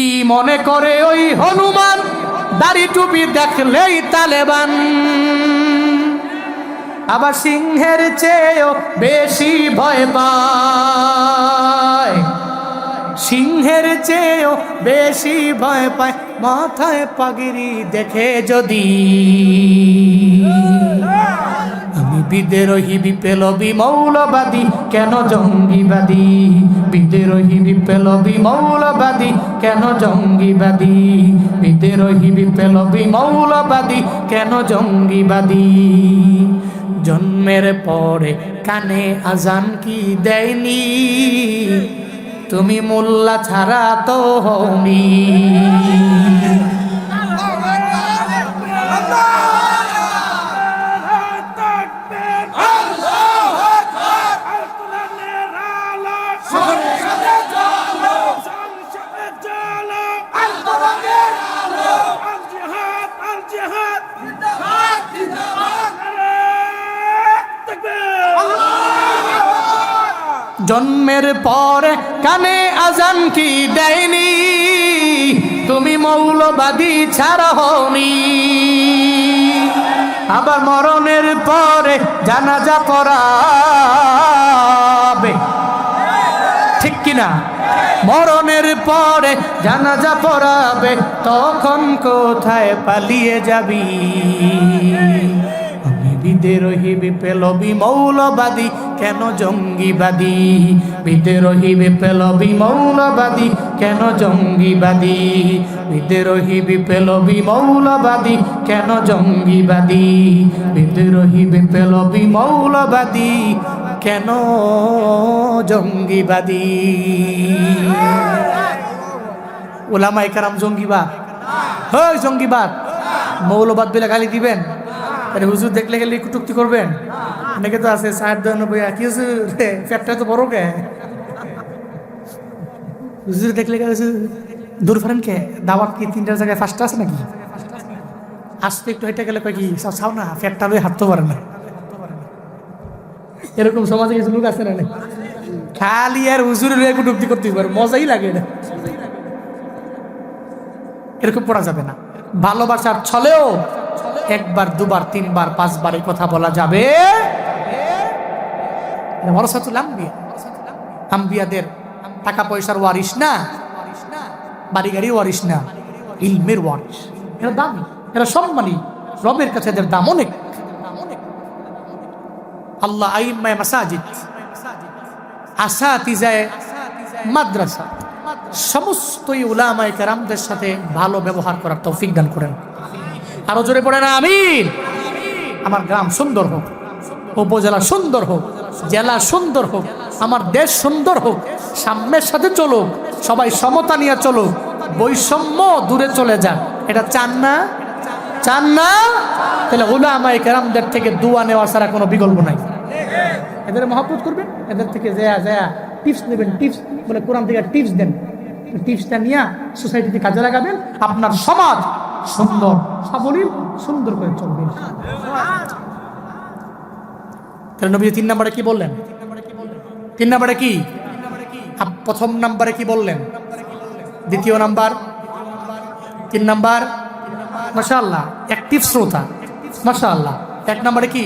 কি মনে করে ওই হনুমান, দাড়ি টুপি দেখলেই তালেবান। আবার সিংহের চেয়েও বেশি ভয় পায়, সিংহের চেয়েও বেশি ভয় পায় মাথায় পাগড়ি দেখে যদি। আমি বিদ্রোহী বিপ্লবী মৌলবাদী কেন জঙ্গিবাদী, বিদ্রোহী বিপ্লবী মৌলবাদী কেন জঙ্গিবাদী, বিদ্রোহী বিপ্লবী মৌলবাদী কেন জঙ্গিবাদী। জন্মের পরে কানে আজান কি দেয়নি, তুমি মোল্লা ছাড়া তো হওনি। জন্মের পরে কানে আজান কি দেয়নি, তুমি মৌলবাদী ছাড়া হওনি। আবার মরণের পরে জানাজা পড়াবে, ঠিক কিনা? মরণের পরে জানাজা পড়াবে, তখন কোথায় পালিয়ে যাবি? বিদ্রোহী বিপ্লবী মৌলবাদী কেন জঙ্গিবাদী, বিদ্রোহী বিপ্লবী মৌলবাদী কেন জঙ্গিবাদী, বিদ্রোহী বিপ্লবী মৌলবাদী কেন জঙ্গিবাদী, বিদ্রোহী বিপ্লবী মৌলবাদী কেন জঙ্গিবাদী। ওলামায়ে কেরাম জঙ্গিবাদ, হয় জঙ্গিবাদ। মৌলবাদ বলে গালি দিবেন, আরে হুজুর দেখলে গেলে কুটুক্তি করবেন। অনেকে তো আছে 90 কি হুজুর ফ্যাটটা তো বড় কে, হুজুর দেখলে গেলে দূর ফেরেন কে, দাওয়াত কি 3টার জায়গায় 5টা আছে নাকি? আসতে একটু হেঁটে গেলে কয় কি চাও না, ফ্যাটটা লই হাঁটতে পারে না। এরকম সমাজে কিছু লোক আছে না, খালি আর হুজুরের কুটুক্তি করতে পারে, মজাই লাগে না। এরকম পড়া যাবে না। ভালোবাসার ছলেও 1বার 2বার 3বার 5বার এই কথা বলা যাবে। ওয়ারাসাতুল আম্বিয়া, আম্বিয়াদের টাকা পয়সার ওয়ারিস না, বাড়ি গাড়ি ওয়ারিস না, ইলমের ওয়ারিস। এরা দামি, এরা সম্মানী, রবের কাছে এদের দাম অনেক। আল্লাহ আইম্মায়ে মাসাজিদ, আসাতিজায়ে মাদ্রাসা, সমস্ত উলামায়ে কেরামদের সাথে ভালো ব্যবহার করার তৌফিক দান করেন। আরো জোরে পড়ে না আমিন। আমার গ্রাম সুন্দর হোক, উপজেলা সুন্দর হোক, জেলা সুন্দর হোক, আমার দেশ সুন্দর হোক, সাম্যের সাথে চলুক, সবাই সমতা নিয়ে চলুক, বৈষম্য দূরে চলে যাক। এটা চান না? চান না? তাহলে উলামায়ে কেরামদের থেকে দোয়া নেওয়া ছাড়া কোনো বিকল্প নাই। এদের মহব্বত করবেন, এদের থেকে যা টিপস নেবেন, টিপস বলে কোরআন থেকে টিপস দেন, টিপসটা নিয়ে সোসাইটিতে কাজে লাগাবেন, আপনার সমাজ সুন্দর সাবলীল সুন্দর করে চলবে। তাহলে নবী 3 নম্বরে কি বললেন? 3 নম্বরে কি? প্রথম নম্বরে কি বললেন? দ্বিতীয় নাম্বার, 3 নাম্বার মাশাআল্লাহ অ্যাক্টিভ শ্রোতা, মাশাআল্লাহ। 1 নম্বরে কি?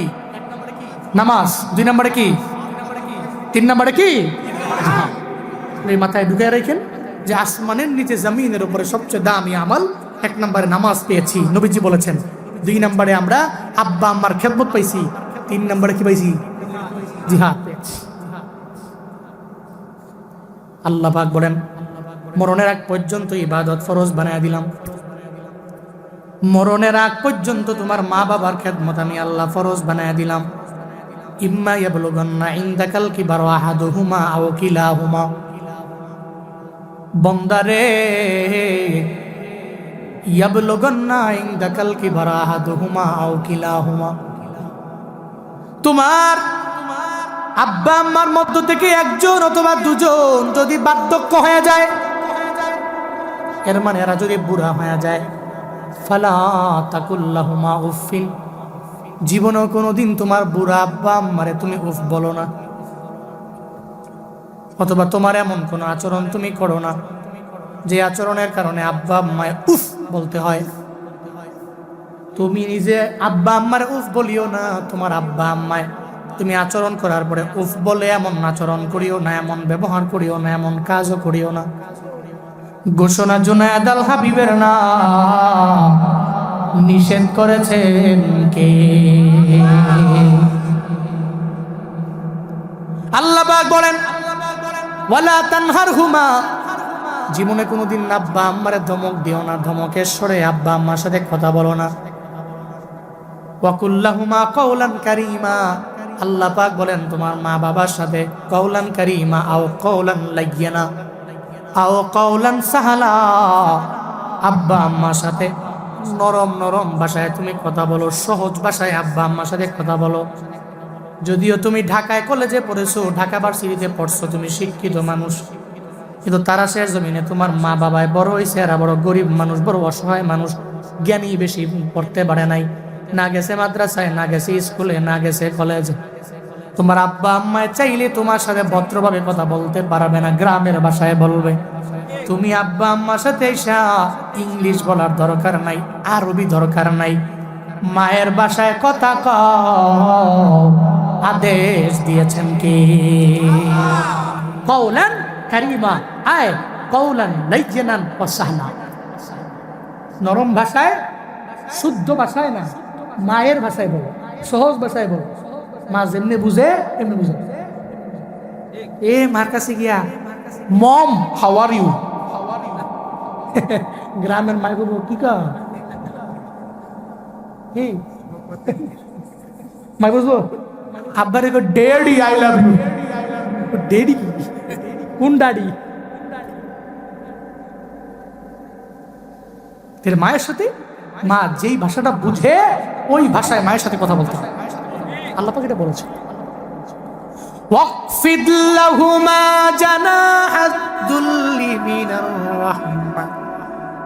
নামাজ। 2 নম্বরে কি? 3 নম্বরে কি? এই মাথায় ঢুকে রাখেন যে আসমানের নিচে জমিনের উপরে সবচেয়ে দামি আমল 1 নম্বরে নামাজ পেয়েছি, নবীজি বলেছেন। 2 নম্বরে আমরা আব্বা আম্মার খেদমত পাইছি। 3 নম্বরে কি পাইছি? জিহাদ পেয়েছি। আল্লাহ পাক বলেন, মরণের আগ পর্যন্ত ইবাদত ফরজ বানায় দিলাম। মরণের আগ পর্যন্ত তোমার মা বাবার খেদমত আমি আল্লাহ ফরজ বানায় দিলাম। ইম্মা ইয়াবলুগান্না ইনদাকাল কিবারু আহাদুহুমা আও কিলাহুমা, বন্দারে ইয়াবলুগান্না ইনদাকাল কিবারু আহাদুহুমা আও কিলাহুমা, তোমার আব্বা আম্মার মধ্য থেকে একজন অথবা দুজন যদি বার্ধক্য হয়ে যায়, এর মানে এরা যদি বুড়া হয়ে যায়, ফালা তাকুল্লাহুমা উফিন, জীবনেও কোনোদিন তোমার বুড়া আব্বা আম্মারে তুমি উফ বলো না, অথবা তোমার এমন কোনো আচরণ তুমি করো না যে আচরণের কারণে আব্বা আম্মায় উফ বলতে হয়, তুমি নিজে আব্বা আম্মার উফ বলিও না, তোমার আব্বা আম্মায় তুমি আচরণ করার পরে উফ বলে এমন আচরণ করিও না, এমন ব্যবহার করিও না, এমন কাজও করিও না। ঘোষণা জুনায়েদ আল হাবিবের না, নিষেধ করেছেন কে? আল্লাহ পাক বলেন ওয়ালা তানহারহুমা, জীবনে কোনোদিন আব্বা আম্মারে ধমক দিও না, ধমকের স্বরে আব্বা আম্মার সাথে কথা বলো না। ওয়াকুল্লাহুমা কওলান কারীমা, আল্লাহ পাক বলেন তোমার মা বাবার সাথে কওলান কারীমা আও কওলান লাইয়িনা আও কওলান সাহালা, আব্বা আম্মার সাথে নরম নরম ভাষায় তুমি কথা বলো, সহজ ভাষায় আব্বা আম্মার সাথে কথা বলো। যদিও তুমি ঢাকায় কলেজে পড়েছো, ঢাকা ভার্সিটিতে পড়ছো, তুমি শিক্ষিত মানুষ, কিন্তু তারা শেষ জমিনে তোমার মা বাবায় বড় হয়েছে, এরা বড় গরিব মানুষ, বড় অসহায় মানুষ, জ্ঞানী বেশি, পড়তে পারে নাই, না গেছে মাদ্রাসায়, না গেছে স্কুলে, না গেছে কলেজে। তোমার আব্বা আম্মায় চাইলে তোমার সাথে ভদ্রভাবে কথা বলতে পারবে না, গ্রামের ভাষায় বলবে। তুমি আব্বা আম্মার সাথে এসা ইংলিশ বলার দরকার নাই, আরবি দরকার নাই, মায়ের ভাষায় কথা কও। আদেশ দিয়েছেন কে? কওলান কারীমা আয় কওলান লাইয়িনান ওয়া সাহলা, নরম ভাষায়, শুদ্ধ ভাষায় না, মায়ের ভাষায় বলো, সহজ ভাষায় বলো। মা যেমনি বুঝে এমনি বুঝে। এ মার কাছে গিয়া মম হাউ আর ইউ, গ্রামের মাই বলবো কি কা মাই বুঝবো, আব্বারে গো daddy I love you. Daddy কোন ড্যাডি? তোর মায়ের সাথে, মা যেই ভাষাটা বুঝে ওই ভাষায় মায়ের সাথে কথা বলতে হয়। আল্লাহ পাক এটা বলেছে ওয়াকফিদ লাহুমা জানাহাদ দুল্লি মিনার রাহমা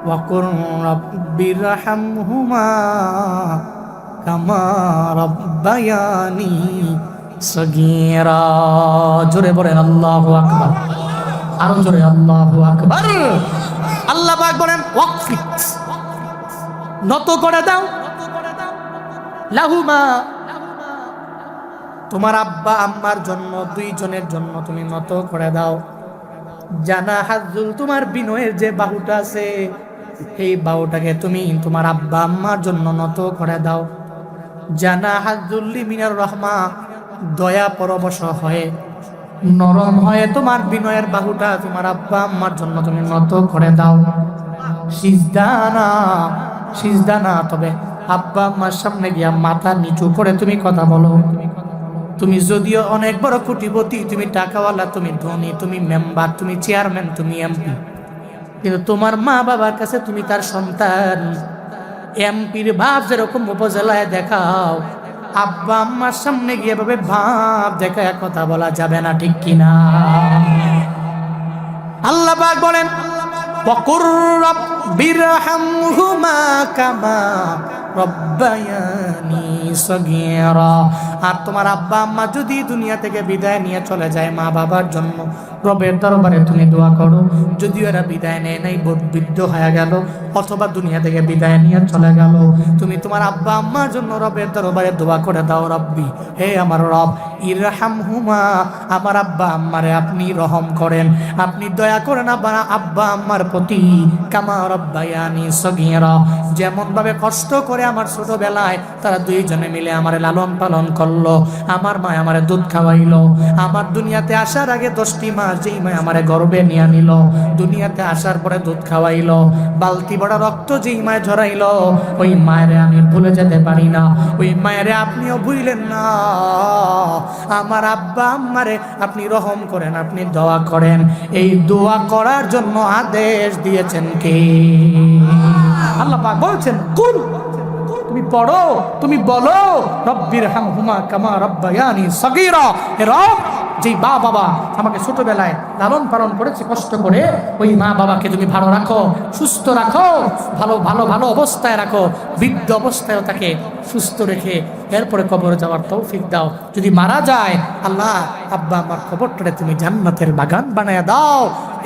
ওয়া কুর রাব্বিরহামহুমা কামা রাব্বায়ানি সগীরা। জোরে বলেন আল্লাহু আকবার, আরো জোরে আল্লাহু আকবার। আল্লাহ পাক বলেন ওয়াকফিদ, নত করে দাও, লাহুমা তোমার আব্বা আম্মার জন্য, দুইজনের জন্য তুমি নত করে দাও। জানাহাজুল, তোমার বিনয়ের যে বাহুটা আছে এই বাহুটাকে তুমি তোমার আব্বা আম্মার জন্য নত করে দাও। জানাহাজুল্লি মিনার রহমা, দয়া পরবশ হয়ে নরম হয়ে তোমার বিনয়ের বাহুটা তোমার আব্বা আম্মার জন্য তুমি নত করে দাও। সিজদানা, সিজদানা, তবে আব্বা আম্মার সামনে গিয়া মাথা নিচু করে তুমি কথা বলো। তুমি যদিও অনেক বড় কোটিপতি, তুমি টাকাওয়ালা, তুমি ধনী, তুমি মেম্বার, তুমি চেয়ারম্যান, তুমি এমপি, কিন্তু তোমার মা বাবার কাছে তুমি তার সন্তান। এমপির ভাব যেরকম উপজেলায় দেখাও, আব্বা আম্মার সামনে গিয়ে ভাবে ভাব দেখায় কথা বলা যাবে না, ঠিক কিনা? আল্লাহ পাক বলেন ওয়াকুর রাব্বিরহামহুমা কামা রব্বায়ানি সগীরা। আর তোমার আব্বা আম্মা যদি দুনিয়া থেকে বিদায় নিয়ে চলে যায় মা বাবার জন্য, রবের দরবারে তুমি দোয়া করো। যদিও এরা বিদায় নেয় নাই, বৃদ্ধ হয়ে গেল অথবা দুনিয়া থেকে বিদায় নিয়ে চলে গেল, তুমি তোমার আব্বা আম্মার জন্য রবের দরবারে দোয়া করে দাও, রব্বি, হে আমার রব, ইরহামহুমা, আমার আব্বা আম্মারে আপনি রহম করেন, আপনি দয়া করেন আব্বা আম্মার প্রতি, কামা রব্বায়ানি সগীরা, যেমন ভাবে কষ্ট করে আমার ছোটবেলায় তারা দুইজনে মিলে আমার লালন পালন করলো, আমার মা আমারে দুধ খাওয়াইলো, আমার দুনিয়াতে আসার আগে 10টি মাস যেই মা আমারে গর্বে নিয়ে নিল, দুনিয়াতে আসার পরে দুধ খাওয়াইলো, বালতি বড় রক্ত যেই মায় ঝরাইলো, ওই মায়েরে আমি ভুলে যেতে পারি না, ওই মায়েরে আপনিও ভুললেন না। আমার আব্বা আম্মারে আপনি রহম করেন, আপনি দোয়া করেন। এই দোয়া করার জন্য আদেশ দিয়েছেন কে? আল্লাহ পাক বলছেন কুল, তুমি পড়ো, তুমি বলো, রব্বিরহামহুমা কামা রব্বায়ানি সগীরা। হে রব, যেই মা বাবা আমাকে ছোটবেলায় লালন পালন করেছে কষ্ট করে, ওই মা বাবাকে তুমি ভালো রাখো, সুস্থ রাখো, ভালো ভালো ভালো অবস্থায় রাখো, বৃদ্ধ অবস্থায়ও তাকে সুস্থ রেখে এরপরে কবরে যাওয়ার তৌফিক দাও। যদি মারা যায়, আল্লাহ আব্বা আমার কবরটারে তুমি জান্নাতের বাগান বানায় দাও।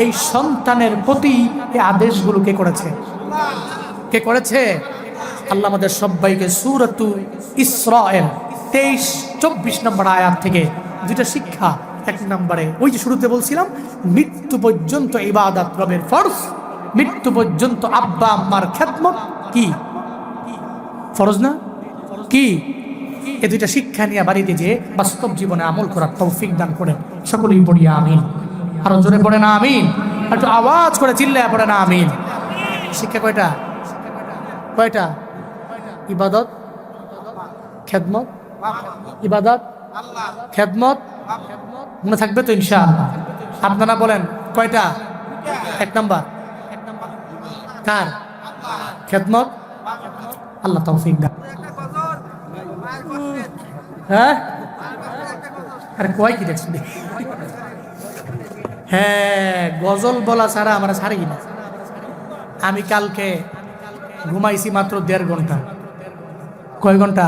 এই সন্তানের প্রতি এই আদেশগুলো কে করেছে? কে করেছে? আল্লাহ আমাদের সবাইকে সূরাতু ইসরায়েল 23-24 নম্বর আয়াত থেকে দুইটা শিক্ষা। এক নম্বরে ওই যে শুরুতে বলছিলাম, মৃত্যু পর্যন্ত ইবাদত রবের ফরজ, মৃত্যু পর্যন্ত আব্বা আম্মার খেদমত কি ফরজ না? কি? এই দুইটা শিক্ষা নিয়ে বাড়িতে যে বাস্তব জীবনে আমল করার তৌফিক দান করেন। সকলেই পড়ি আমিন। আরো জোরে পড়ে না আমিন? একটু আওয়াজ করে চিল্লায় পড়ে না আমিন? শিক্ষা কয়টা? কয়টা? ইবাদত, খেদমত, ইবাদত, খেদমত, মনে থাকবে তো ইনশাআল্লাহ? আপনারা বলেন কয়টা? এক নাম্বার কার? খেদমত। আল্লাহ তৌফিক দান। হ্যাঁ, আরে কয় কি দেখছেন? হ্যাঁ, গজল বলা ছাড়া আমরা ছাড়ি না। আমি কালকে ঘুমাইছি মাত্র 1.5 ঘন্টা। কয় ঘন্টা?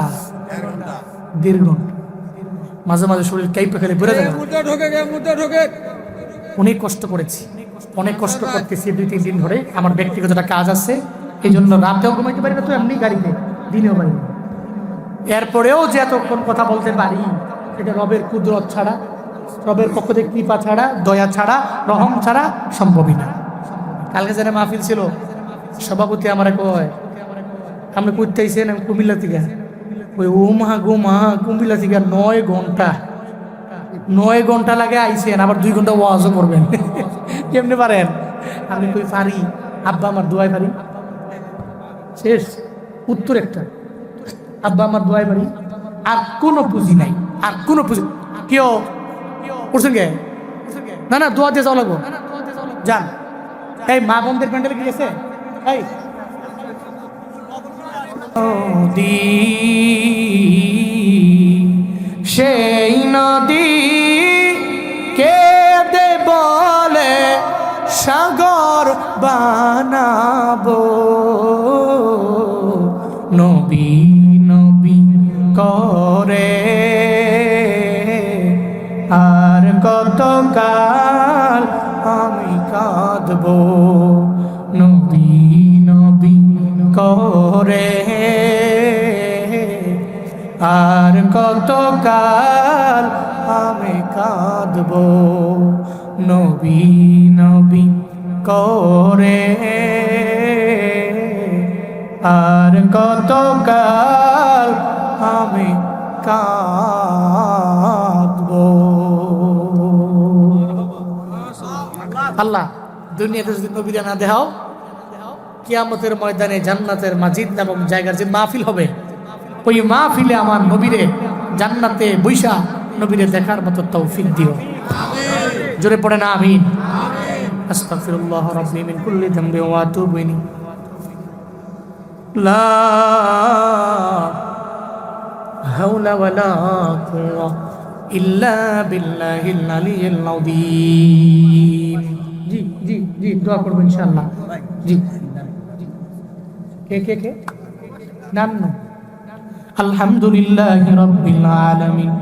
1.5 ঘন্টা। মাঝে মাঝে শরীর কাইপে খেলে বেড়ে যায়। অনেক কষ্ট করেছি, অনেক কষ্ট করতেছি 2-3 দিন ধরে। আমার ব্যক্তিগত একটা কাজ আছে, এই জন্য রাতেও ঘুমাইতে পারি না, তো এমনি গাড়িতে দিনেও পারি না। এরপরেও যে এতক্ষণ কথা বলতে পারি, এটা রবের কুদরত ছাড়া, রবের পক্ষ থেকে কৃপা ছাড়া, দয়া ছাড়া, রহম ছাড়া সম্ভবই না। কালকে যেন মাহফিল ছিল, সভাপতি আমার কয়, আপনি করতে আইসেন? আমি কুমিল্লা থেকে। ওই মা কুমিল্লা থেকে 9 ঘন্টা, 9 ঘন্টা লাগে আইসেন, আবার 2 ঘন্টা ওয়াজও করবেন। কেমনে পারেন? আমি কই পারি, আব্বা আমার দোয়াই পারি। শেষ উত্তর একটা, আব্বা আমার দোয়াই পারি। আর কোনো পুঁজি নাই, আর কোনো পুঁজি। কেউ করছেন গে? না না, দোয়া দিয়ে যাওয়া লাগবো। যান, এই মা বোনদের প্যান্ডেল কি গেছে? এই সেই নদী কেঁদে বলে সাগর বানাবো, নবী নবী করে আর কতকাল আমি কাঁদবো, নবী নবী করে আর কতকাল আমি কাঁদবো, নবী নবী করে আর কতকাল আমি কাঁদবো। আল্লাহ দুনিয়াতে যদি নবীরা না দেখাও, কিয়ামতের ময়দানে জান্নাতের মাজিদ নামক জায়গার যে মাহফিল হবে, ওই মাহফিলে আমার নবীরে জান্নাতে বৈশা নবীরে দেখার মতো তৌফিক দিও। জোরে পড়ে না আমিন? আস্তাগফিরুল্লাহ রাব্বি মিন কুল্লি যামবি ওয়া আতুবু ইলাইহি। লা হাওলা ওয়ালা কুওয়াতা ইল্লা বিল্লাহিল আলিয়্যিল আযীম। জি জি জি, দোয়া করবেন ইনশাআল্লাহ। জি, কে কে কে? নান্নু। আলহামদুলিল্লাহি রাব্বিল আলামিন,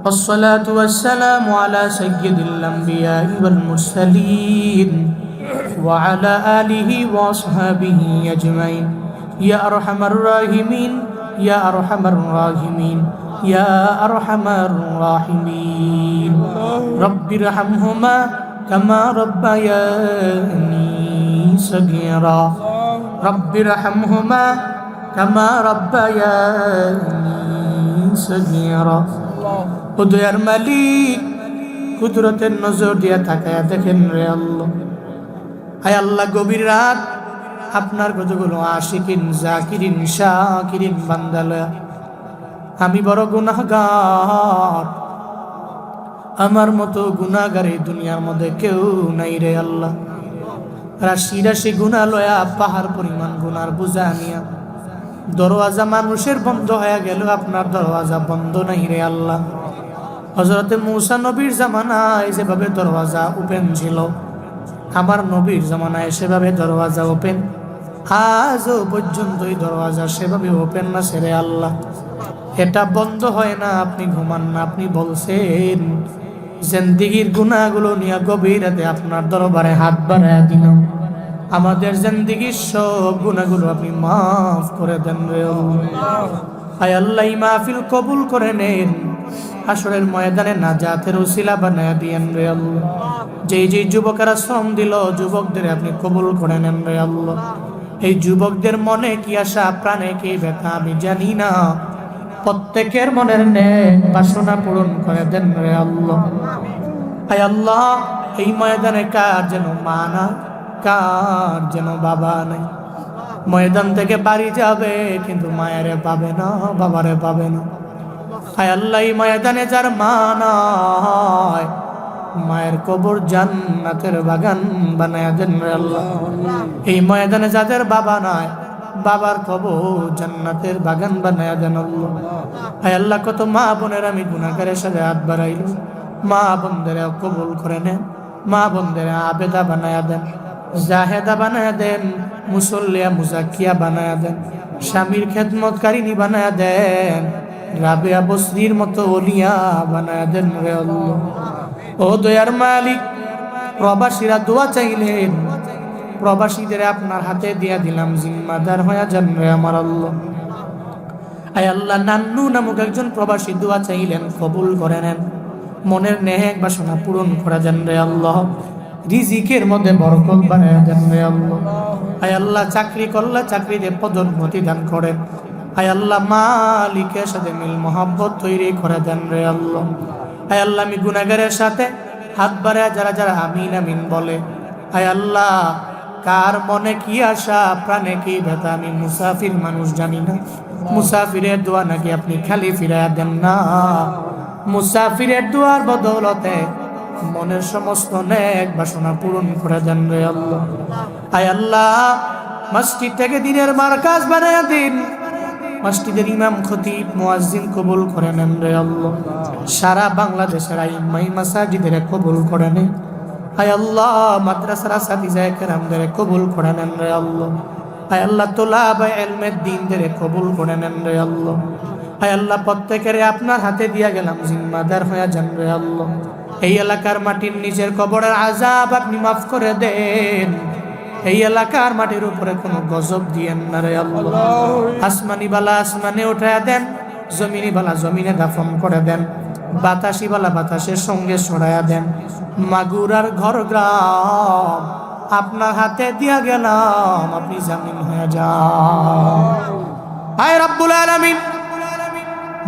والصلاة والسلام على سيد الأنبياء والمرسلين وعلى آله وأصحابه أجمعين يا أرحم الراحمين يا أرحم الراحمين يا أرحم الراحمين رب ارحمهما كما ربياني صغيرا رب ارحمهما كما ربياني صغيرا ও দয়ার মালিক, কুদরতের নজর দিয়া তাকায়া দেখেন রে আল্লাহ। হায় আল্লাহ, গভীর রাত আপনার কতগুলো আশিকিন জাকিরিন শাকিরিন বান্দালা, আমি বড় গুনাহগার, আমার মতো গুনাহগার এই দুনিয়ার মধ্যে কেউ নাই রে আল্লাহ। রাশি রাশি গুনাহ লয়া, পাহাড় পরিমাণ গুনার বোঝা নিয়া দরওয়াজা মানুষের বন্ধ হয়ে গেল, আপনার দরওয়াজা বন্ধ নাই রে আল্লাহ। হযরতে মূসা নবীর জামানায় যেভাবে দরওয়াজা ওপেন ছিল, আমার নবীর জামানায় সেভাবে দরওয়াজা ওপেন, আজও পর্যন্ত এই দরওয়াজা সেভাবে ওপেন না রে আল্লাহ। এটা বন্ধ হয় না, আপনি ঘুমান না। আপনি বলছেন জিন্দেগীর গুনাহগুলো নিয়ে গভীর রাতে আপনার দরবারে হাত বাড়ায়া দিলাম। আমাদের জিন্দেগীর সব গুনাহগুলো আপনি মাফ করে দেন রে আল্লাহ। আয় আল্লাহ, এই মাহফিল কবুল করে নেন, হাসরের ময়দানে নাজাতের উসিলা বানায়া দিয়েন রে আল্লাহ। যেই যেই যুবকেরা শ্রম দিল, যুবকদের আপনি কবুল করে নেন রে আল্লাহ। এই যুবকদের মনে কি আশা, প্রাণে কি ব্যথা আমি জানি না, প্রত্যেকের মনের নেক বাসনা পূরণ করে দেন রে আল্লাহ। আয় আল্লাহ, এই ময়দানে কার যেন মা না, কার যেন বাবা নাই, ময়দান থেকে বাড়ি যাবে কিন্তু মায়েরে পাবে না, বাবারে পাবে না। আয় আল্লাহ, এই ময়দানে যার মা নাই, মায়ের কবর জান্নাতের বাগান বানায়া দেন রে আল্লাহ। এই ময়দানে যাদের বাবা নাই, বাবার কবর জান্নাতের বাগান বানায়া দেন আল্লাহ। আয় আল্লাহ, কত মা বোনের আমি গুনাহগারের সাথে হাত বাড়াইল, মা বোনদের কবুল করে নেন, মা বোনদের আবেদা বানায়া দেন, জাহেদা বানায়া দেন, মুসল্লিয়া মুজাক্কিয়া বানায়া দেন, স্বামীর খেদমতকারিনী বানায়া দেন, রাবেয়া বসরির মতো ওলিয়া বানায়া দেন রে আল্লাহ। ও দয়ার মালিক, প্রবাসীরা দোয়া চাইলেন, প্রবাসীদের আপনার হাতে দিয়া দিলাম, জিম্মাদার হয়ে যান রে আমার আল্লাহ। আয় আল্লাহ, নান্নু নামক একজন প্রবাসী দোয়া চাইলেন, কবুল করে নেন, মনের নেক বাসনা পূরণ করা যান রে আল্লাহ। রিজিকের মধ্যে বরকত বানায়া দেন রে আল্লাহ। আয় আল্লাহ, চাকরি করলে চাকরিতে পদোন্নতি দান করেন। আয় আল্লাহ, মালিকের সাথে মিল মোহাব্বত তৈরি করে দেন রে আল্লাহ। আয় আল্লাহ, আমি গুনাহগারের সাথে হাত বাড়ায় যারা যারা আমিন আমিন বলে, আয় আল্লাহ, কার মনে কি আশা, প্রাণে কি ব্যথা, আমি মুসাফির মানুষ জানি না, মুসাফিরের দোয়া নাকি আপনি খালি ফিরাইয়া দেন না। মুসাফিরের দোয়ার বদৌলতে মনের সমস্ত নেক বাসনা পূরণ করে দেন রে আল্লাহ। আয় আল্লাহ, মসজিদ থেকে দিনের মারকাজ বানায়া দিন, মসজিদের ইমাম খতিব মুয়াজ্জিন কবুল করে নেন রে আল্লাহ। সারা বাংলাদেশের আইম্মাই মাসাজিদের কবুল করে নেন। আয় আল্লাহ, মাদ্রাসার আসাতিজায়ে কেরামদের কবুল করে নেন রে আল্লাহ। আয় আল্লাহ, তোলাবা ইলমের দ্বীনদের কবুল করে নেন রে আল্লাহ। আয় আল্লাহ, প্রত্যেকের আপনার হাতে দিয়া গেলাম, জিম্মাদার হয়ে যান রে আল্লাহ। এই এলাকার মাটির নিচের কবরের আযাব আপনি মাফ করে দেন। এই এলাকার মাটির উপরে কোনো গজব দিয়েন না রে আল্লাহ। আসমানি বালা আসমানে উঠায়া দেন, জমিনি বালা জমিনে দাফন করে দেন, বাতাসি বালা বাতাসের সঙ্গে ছড়ায়া দেন। মাগুরার ঘর গ্রাম আপনার হাতে দিয়া গেলাম, আপনি জামিন হয়ে যান। আয় রাব্বুল আলামিন,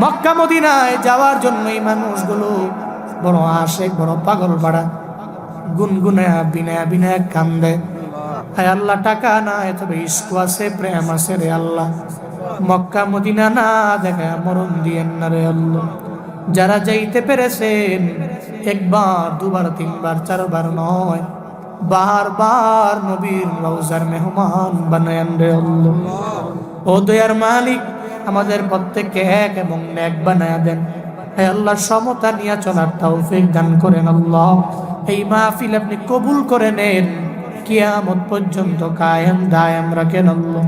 মক্কা মদিনায় যাওয়ার জন্য এই মানুষগুলো বড় আশেক, বড় পাগল পাড়া, গুনগুনে বিনায় বিনায় কান্দে। হায় আল্লাহ, টাকা নাই তবে ইস্ক আছে, প্রেম আছে রে আল্লাহ। মক্কা মদিনা না দেখা মরণ দিয়েন না রে আল্লাহ। যারা যাইতে পেরেছেন, একবার দুবার তিনবার চারবার নয়, বারবার নবীর রওজার মেহমান বানায়েন রে আল্লাহ। ও দয়ার মালিক, আমাদের প্রত্যেককে এক এবং নেক বানায়া দেন। হে আল্লাহ, সমতা নিয়ে চলার তৌফিক দান করেন আল্লাহ। এই মাহফিল আপনি কবুল করে নেন, কিয়ামত পর্যন্ত কায়েম দায়েম রাখেন আল্লাহ।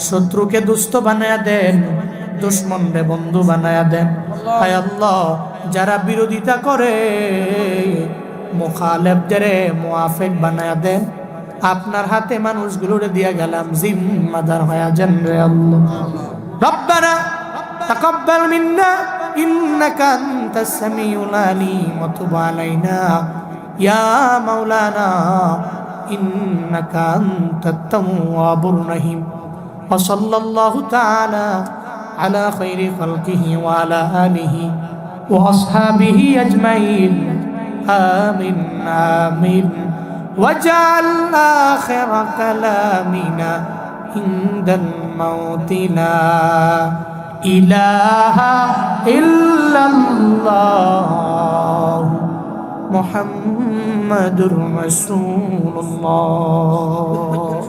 শত্রুকে দুষ্ট বানায়া দেন, দুশ্মনরে বন্ধু বানায়া দেন। হে আল্লাহ, যারা বিরোধিতা করে মুখালেফদের মুআফিক বানায়া দেন। আপনার হাতে মানুষগুলোরে দিয়া গেলাম, জিম্মাদার হয়ে যান রে আল্লাহ। রব্বানা তাকাব্বাল মিন্না ইন্নাকা আনতাস সামিউল আলিম ওয়া তুব আলাইনা ইয়া মাওলানা ইন্নাকা আনতাত তাওয়াবুর রহিম। ওয়া সাল্লাল্লাহু তাআলা আলা খাইরি খালকিহি ওয়া আলা আলিহি ওয়া আসহাবিহি আজমাইন। আমিন আমিন। ওয়াজআল আখিরা কালামিনা ইনদাল মাউতি লা ইলাহা ইল্লাল্লাহ মুহাম্মাদুর রাসূলুল্লাহ।